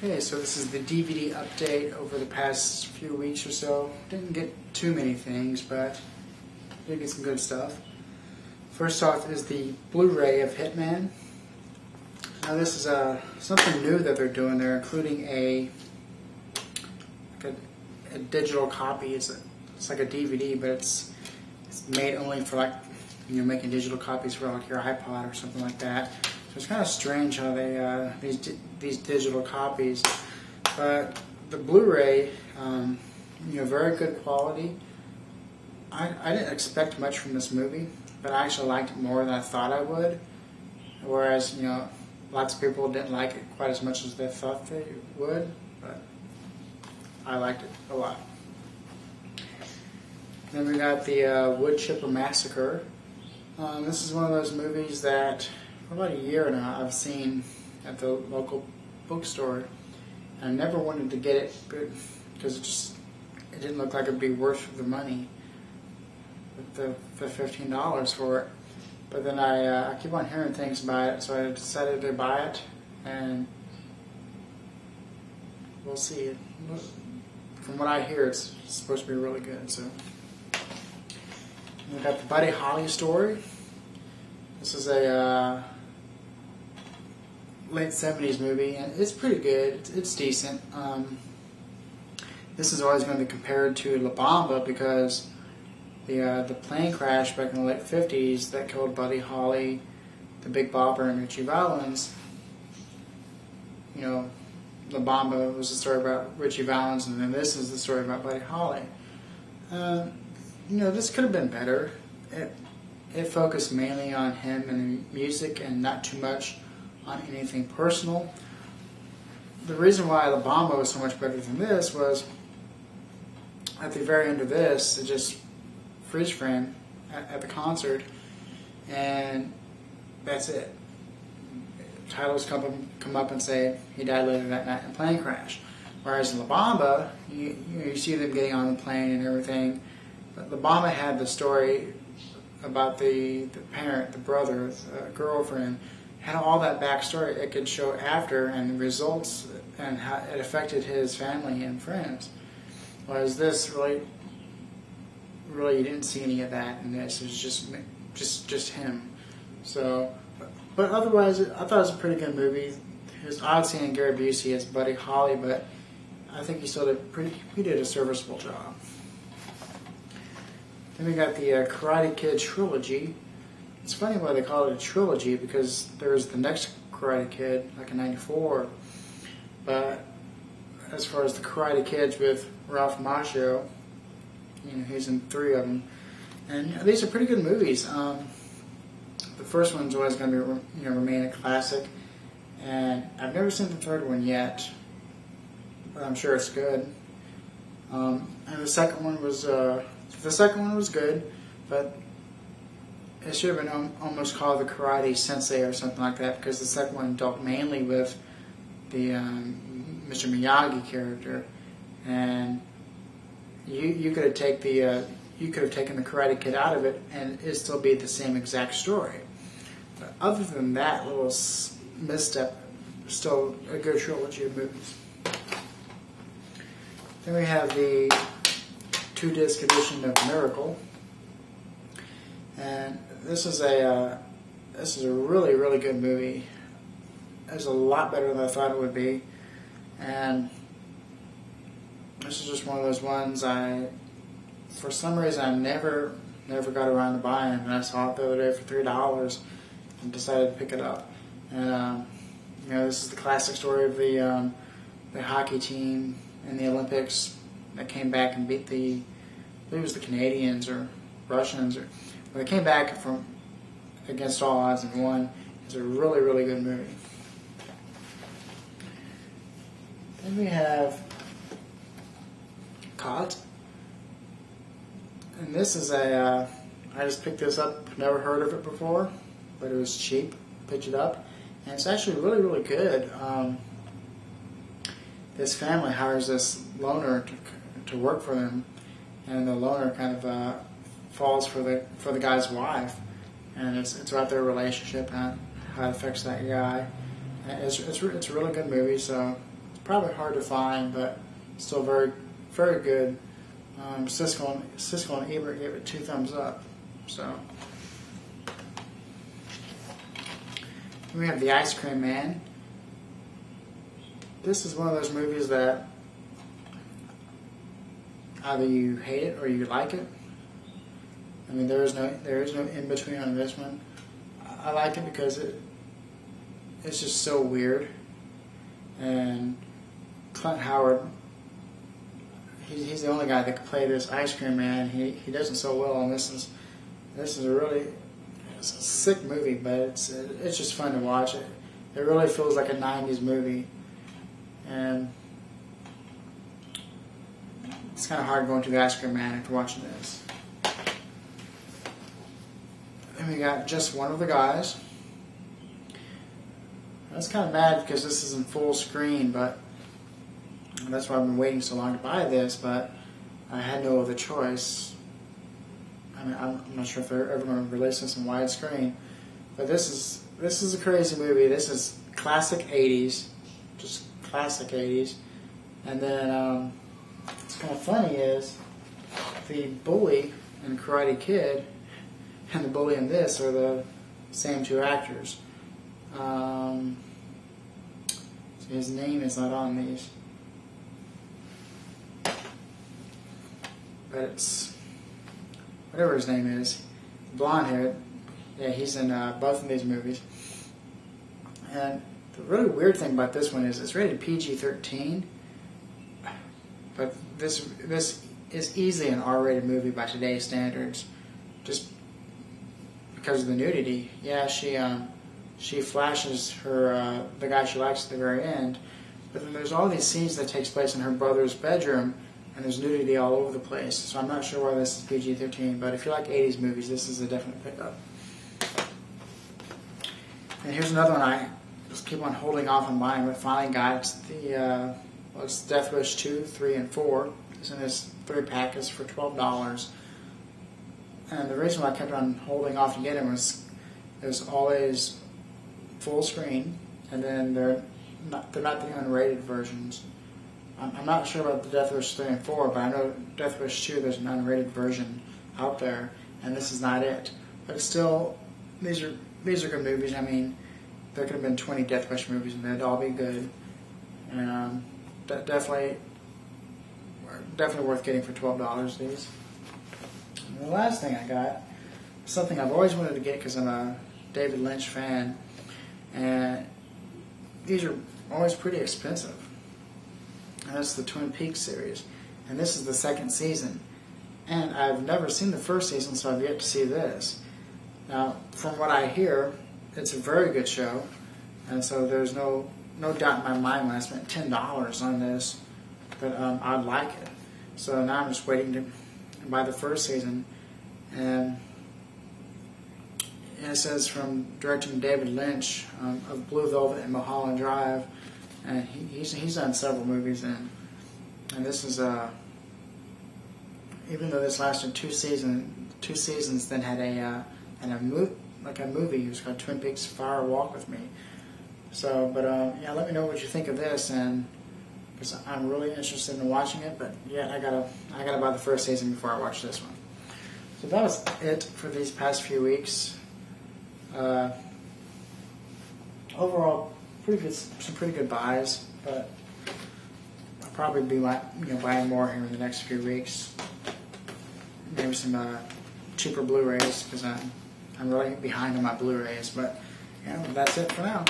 Okay, so this is the DVD update over the past few weeks or so. Didn't get too many things, but did get some good stuff. First off is the Blu-ray of Hitman. Now this is something new that they're doing. They're including a digital copy. It's like a DVD, but it's made only for like making digital copies for like your iPod or something like that. So it's kind of strange how they these digital copies, but the Blu-ray, very good quality. I didn't expect much from this movie, but I actually liked it more than I thought I would. Whereas lots of people didn't like it quite as much as they thought they would, but I liked it a lot. Then we got the Wood Chipper Massacre. This is one of those movies that for about a year now I've seen at the local bookstore, and I never wanted to get it because it didn't look like it'd be worth the money, the $15 for it. But then I keep on hearing things about it, so I decided to buy it, and we'll see. From what I hear, it's supposed to be really good. So we got the Buddy Holly story. This is a late 70s movie, and it's pretty good. It's decent. This is always going to be compared to La Bamba because the plane crash back in the late 50s that killed Buddy Holly, the Big Bopper, and Ritchie Valens. La Bamba was the story about Ritchie Valens, and then this is the story about Buddy Holly. This could have been better. It focused mainly on him and the music and not too much on anything personal. The reason why La Bamba was so much better than this was at the very end of this, it just freeze frame at the concert, and that's it. Titles come up and say he died later that night in a plane crash. Whereas in La Bamba, you see them getting on the plane and everything. But La Bamba had the story about the parent, the brother, the girlfriend, had all that backstory it could show after and the results and how it affected his family and friends. Whereas this really you didn't see any of that in this. It was just him. So, but otherwise, I thought it was a pretty good movie. It was odd seeing Gary Busey as Buddy Holly, but I think he did a serviceable job. Then we got the Karate Kid trilogy. It's funny why they call it a trilogy because there was the next Karate Kid, like in '94. But as far as the Karate Kids with Ralph Macchio, he's in 3 of them, and these are pretty good movies. The first one's always going to be, remain a classic, and I've never seen the third one yet, but I'm sure it's good. And the second one was good, but it should have been almost called the Karate Sensei or something like that, because the second one dealt mainly with the Mr. Miyagi character, and you could have taken the Karate Kid out of it, and it'd still be the same exact story. But other than that little misstep, still a good trilogy of movies. Then we have the 2-disc edition of Miracle, and this is a really, really good movie. It's a lot better than I thought it would be, and this is just one of those ones for some reason I never got around to buying, and I saw it the other day for $3 and decided to pick it up. And this is the classic story of the hockey team in the Olympics that came back and beat I believe it was the Canadians or Russians, they came back from against all odds and won. It's a really, really good movie. Then we have Caught, and this is I just picked this up, never heard of it before, but it was cheap, picked it up, and it's actually really, really good. This family hires this loner to work for them, and the loner kind of falls for the guy's wife, and it's about their relationship and how it affects that guy. And it's a really good movie, so probably hard to find, but still very, very good. Siskel and Ebert gave it 2 thumbs up. So we have The Ice Cream Man. This is one of those movies that either you hate it or you like it. I mean, there is no in between on this one. I like it because it's just so weird. And Clint Howard, he's the only guy that can play this Ice Cream Man. He does it so well, and this is a really it's a sick movie, but it's just fun to watch. It really feels like a '90s movie, and it's kind of hard going to the Ice Cream Man after watching this. And we got Just One of the Guys. That's kind of mad because this is in full screen, but that's why I've been waiting so long to buy this, but I had no other choice. I mean, I'm not sure if they're ever going to release this in widescreen, but this is a crazy movie. This is classic 80s, just classic 80s. And then what's kind of funny is the bully in Karate Kid and the bully in this are the same 2 actors. So his name is not on these, but it's whatever his name is, blonde haired. Yeah, he's in both of these movies. And the really weird thing about this one is it's rated PG-13, but this is easily an R-rated movie by today's standards, just because of the nudity. Yeah, she flashes her the guy she likes at the very end, but then there's all these scenes that takes place in her brother's bedroom, and there's nudity all over the place. So I'm not sure why this is PG-13, but if you like 80s movies, this is a definite pickup. And here's another one I just keep on holding off on buying, but finally got. It's it's Death Wish 2, 3, and 4. It's in this 3-pack. It's for $12. And the reason why I kept on holding off to get it was there's always full screen, and then they're not the unrated versions. I'm not sure about the Death Wish 3 and 4, but I know Death Wish 2, there's an unrated version out there, and this is not it. But still, these are good movies. I mean, there could have been 20 Death Wish movies, and they'd all be good. And definitely worth getting for $12. These. And the last thing I got, something I've always wanted to get because I'm a David Lynch fan, and these are always pretty expensive. And that's the Twin Peaks series, and this is the 2nd season. And I've never seen the 1st season, so I've yet to see this. Now, from what I hear, it's a very good show, and so there's no doubt in my mind when I spent $10 on this that I'd like it. So now I'm just waiting to buy the 1st season, and it says from directing David Lynch of Blue Velvet and Mulholland Drive, and he's done several movies, and this is even though this lasted 2 seasons, then had a movie. It was called Twin Peaks: Fire Walk with Me. So, but yeah, let me know what you think of this, and because I'm really interested in watching it. But yeah, I gotta buy the 1st season before I watch this one. So that was it for these past few weeks. Overall, some pretty good buys, but I'll probably be buying more here in the next few weeks. Maybe some cheaper Blu-rays because I'm really behind on my Blu-rays. But that's it for now.